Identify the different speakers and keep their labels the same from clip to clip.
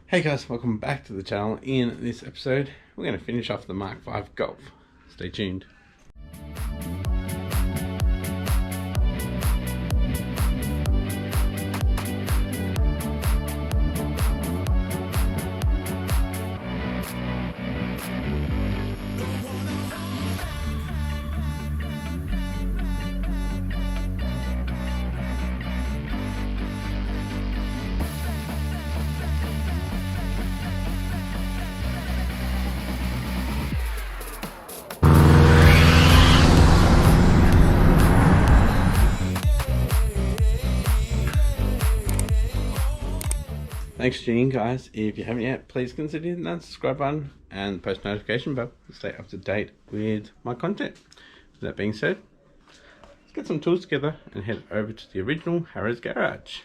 Speaker 1: Hey guys, welcome back to the channel. In this episode, we're going to finish off the MK5 Golf. Stay tuned. Thanks for tuning in, guys. If you haven't yet, please consider hitting that subscribe button and post notification bell to stay up to date with my content. With that being said, let's get some tools together and head over to the original Harrow's garage.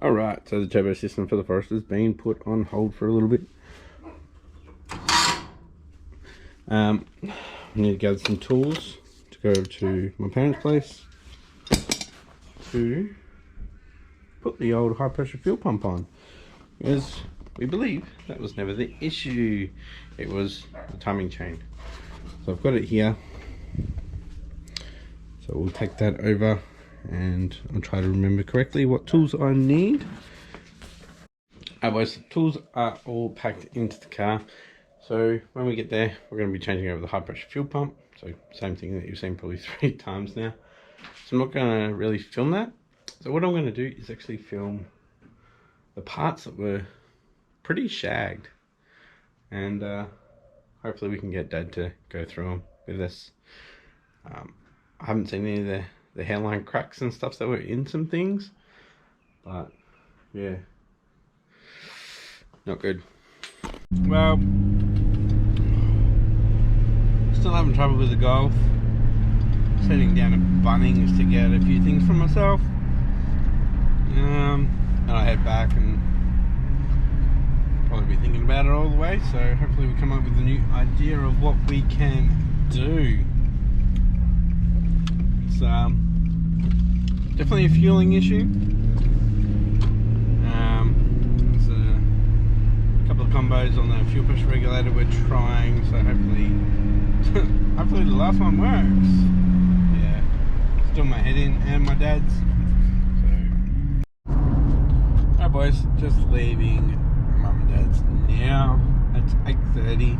Speaker 1: Alright, so the turbo system for the Forester's been put on hold for a little bit. I need to gather some tools to go to my parents' place to put the old high pressure fuel pump on, because we believe that was never the issue. It was the timing chain. So I've got it here, so we'll take that over and I'll try to remember correctly what tools I need. Otherwise, the tools are all packed into the car, so when we get there we're going to be changing over the high pressure fuel pump. So same thing that you've seen probably 3 times now, so I'm not going to really film that. So what I'm going to do is actually film the parts that were pretty shagged, and hopefully we can get Dad to go through them with us. I haven't seen any of the hairline cracks and stuff that were in some things, but yeah, not good. Well, still having trouble with the Golf. Just heading down to Bunnings to get a few things for myself. And I head back and probably be thinking about it all the way, so hopefully we come up with a new idea of what we can do. It's definitely a fueling issue. There's a couple of combos on the fuel pressure regulator we're trying, so hopefully hopefully the last one works. Yeah, still my head in and my dad's. Alright boys, just leaving Mum and Dad's now. It's 8:30.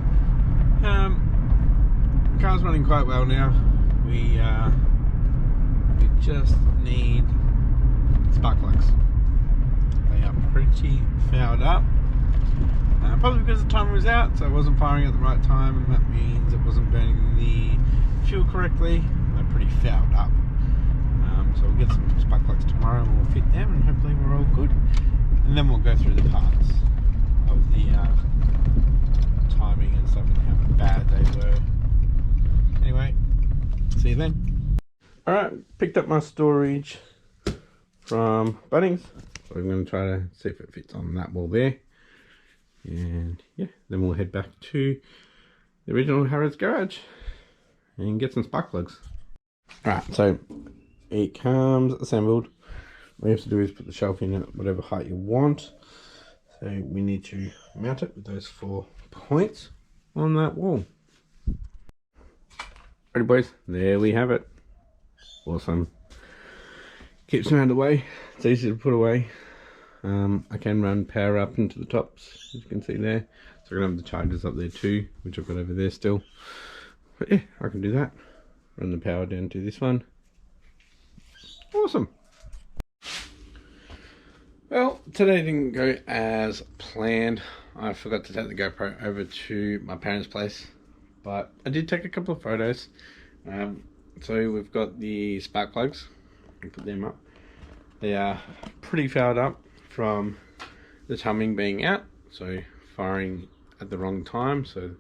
Speaker 1: The car's running quite well now. We just need spark plugs. They are pretty fouled up. Probably because the timer was out, so it wasn't firing at the right time, and that means it wasn't burning the fuel correctly. They're pretty fouled up. So we'll get some spark plugs tomorrow and we'll fit them, and hopefully we're all good. And then we'll go through the parts of the timing and stuff and how bad they were. Anyway, see you then. Alright, picked up my storage from Bunnings. So I'm going to try to see if it fits on that wall there. And yeah, then we'll head back to the original Harrow's garage and get some spark plugs. Alright, so it comes assembled. What you have to do is put the shelf in at whatever height you want. So we need to mount it with those 4 points on that wall. Alrighty boys, there we have it. Awesome. Keeps me out of the way. It's easy to put away. I can run power up into the tops, as you can see there. So we're going to have the chargers up there too, which I've got over there still. But yeah, I can do that. Run the power down to this one. Awesome. Well, today didn't go as planned. I forgot to take the GoPro over to my parents' place, but I did take a couple of photos. So we've got the spark plugs. I'll put them up. They are pretty fouled up from the timing being out, so firing at the wrong time, so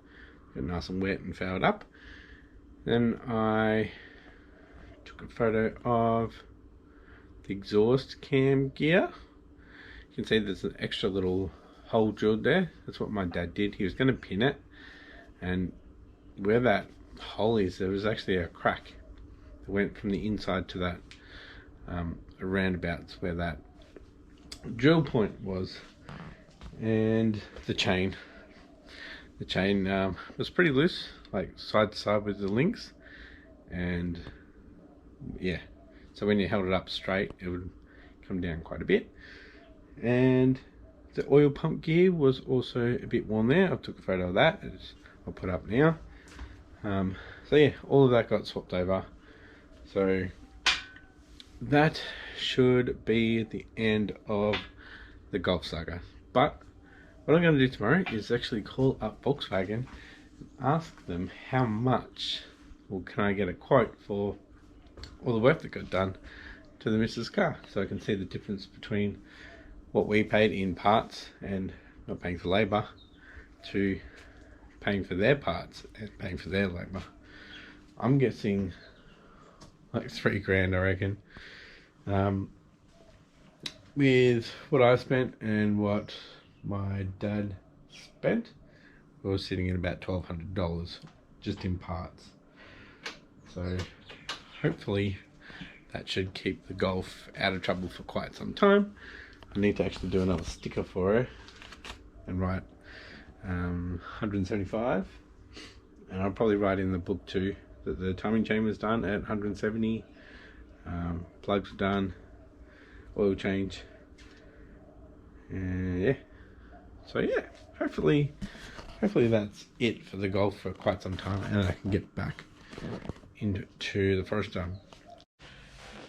Speaker 1: they're nice and wet and fouled up. Then I took a photo of the exhaust cam gear. You can see there's an extra little hole drilled there. That's what my dad did. He was going to pin it, and where that hole is, there was actually a crack that went from the inside to that roundabouts where that drill point was. And the chain. The chain was pretty loose, like side to side with the links, and yeah, so when you held it up straight it would come down quite a bit. And the oil pump gear was also a bit worn there. I took a photo of that, I'll put up now. So yeah, all of that got swapped over. So that should be the end of the Golf saga. But what I'm going to do tomorrow is actually call up Volkswagen and ask them how much, or can I get a quote for all the work that got done to the Mrs. car, so I can see the difference between what we paid in parts and not paying for labour to paying for their parts and paying for their labour. I'm guessing like $3,000, I reckon. With what I spent and what my dad spent, we were sitting at about $1,200 just in parts. So hopefully that should keep the Golf out of trouble for quite some time. I need to actually do another sticker for her and write 175, and I'll probably write in the book too that the timing chain was done at 170, plugs were done, oil change, and yeah, so yeah, hopefully that's it for the Golf for quite some time, and then I can get back into the first time.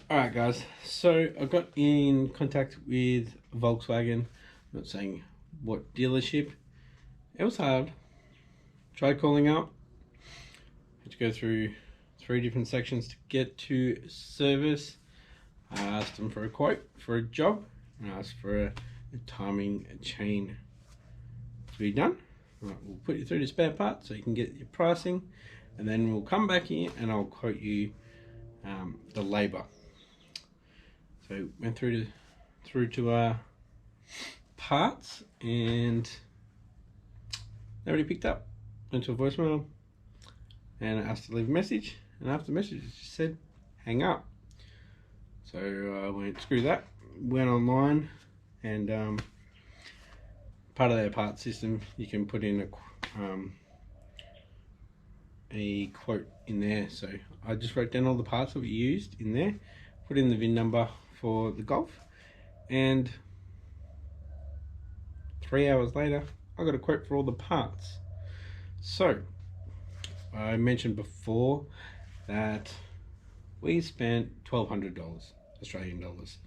Speaker 1: Alright guys, so I got in contact with Volkswagen. I'm not saying what dealership. It was hard. Tried calling up. Had to go through 3 different sections to get to service. I asked them for a quote for a job, and I asked for a timing chain to be done. Right, we'll put you through to spare parts so you can get your pricing, and then we'll come back here and I'll quote you the labour. So went through to parts, and nobody picked up. Went to a voicemail and I asked to leave a message, and after the message it just said hang up. So I went, screw that, went online, and part of their part system you can put in a quote in there. So I just wrote down all the parts that we used in there, put in the VIN number for the Golf, and 3 hours later I got a quote for all the parts. So I mentioned before that we spent $1,200 Australian dollars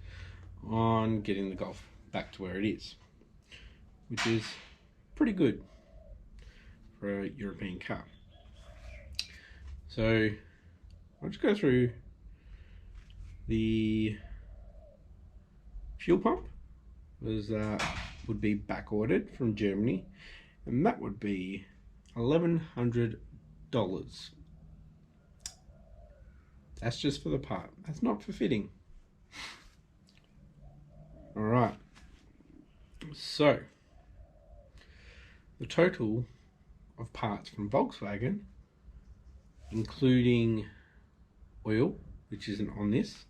Speaker 1: on getting the Golf back to where it is, which is pretty good for a European car. So I'll just go through the fuel pump. Would be back ordered from Germany, and that would be $1,100. That's just for the part, that's not for fitting. Alright, so the total of parts from Volkswagen, including oil, which isn't on this,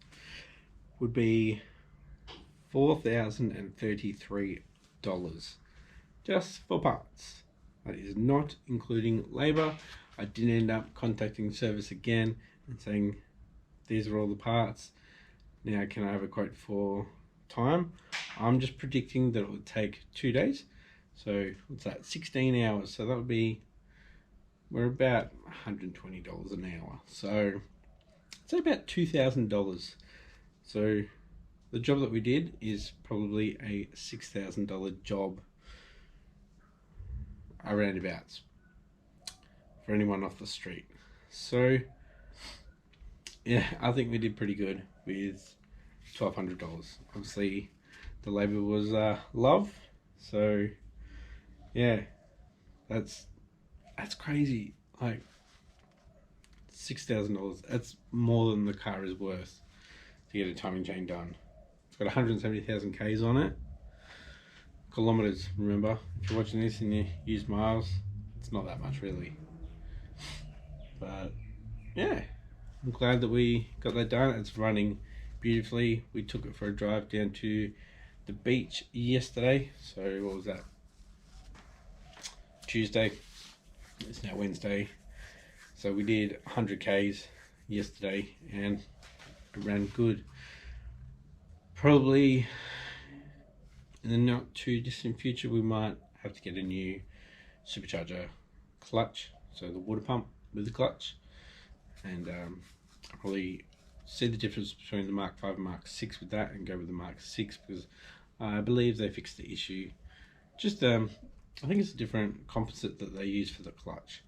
Speaker 1: would be $4,033 just for parts. That is not including labor. I did end up contacting service again and saying these are all the parts, now can I have a quote for time? I'm just predicting that it would take 2 days, so what's that, 16 hours, so that would be, we're about $120 an hour, so it's about $2,000. So the job that we did is probably a $6,000 job around abouts for anyone off the street. So yeah, I think we did pretty good with $1,200. Obviously the labour was love, so yeah, that's crazy. Like $6,000, that's more than the car is worth to get a timing chain done. It's got 170,000 Ks on it. Kilometers, remember, if you're watching this and you use miles, it's not that much really. But yeah, I'm glad that we got that done. It's running beautifully. We took it for a drive down to the beach yesterday, so what was that, Tuesday. It's now Wednesday. So we did 100 Ks yesterday and it ran good. Probably in the not too distant future we might have to get a new supercharger clutch, so the water pump with the clutch, and I'll probably see the difference between the Mark 5 and Mark 6 with that and go with the Mark 6 because I believe they fixed the issue. Just I think it's a different composite that they use for the clutch.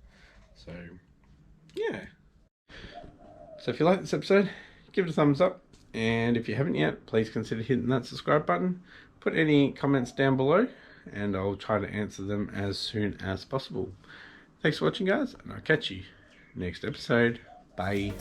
Speaker 1: So yeah. So if you like this episode, give it a thumbs up, and if you haven't yet, please consider hitting that subscribe button. Put any comments down below and I'll try to answer them as soon as possible. Thanks for watching, guys, and I'll catch you next episode. Bye.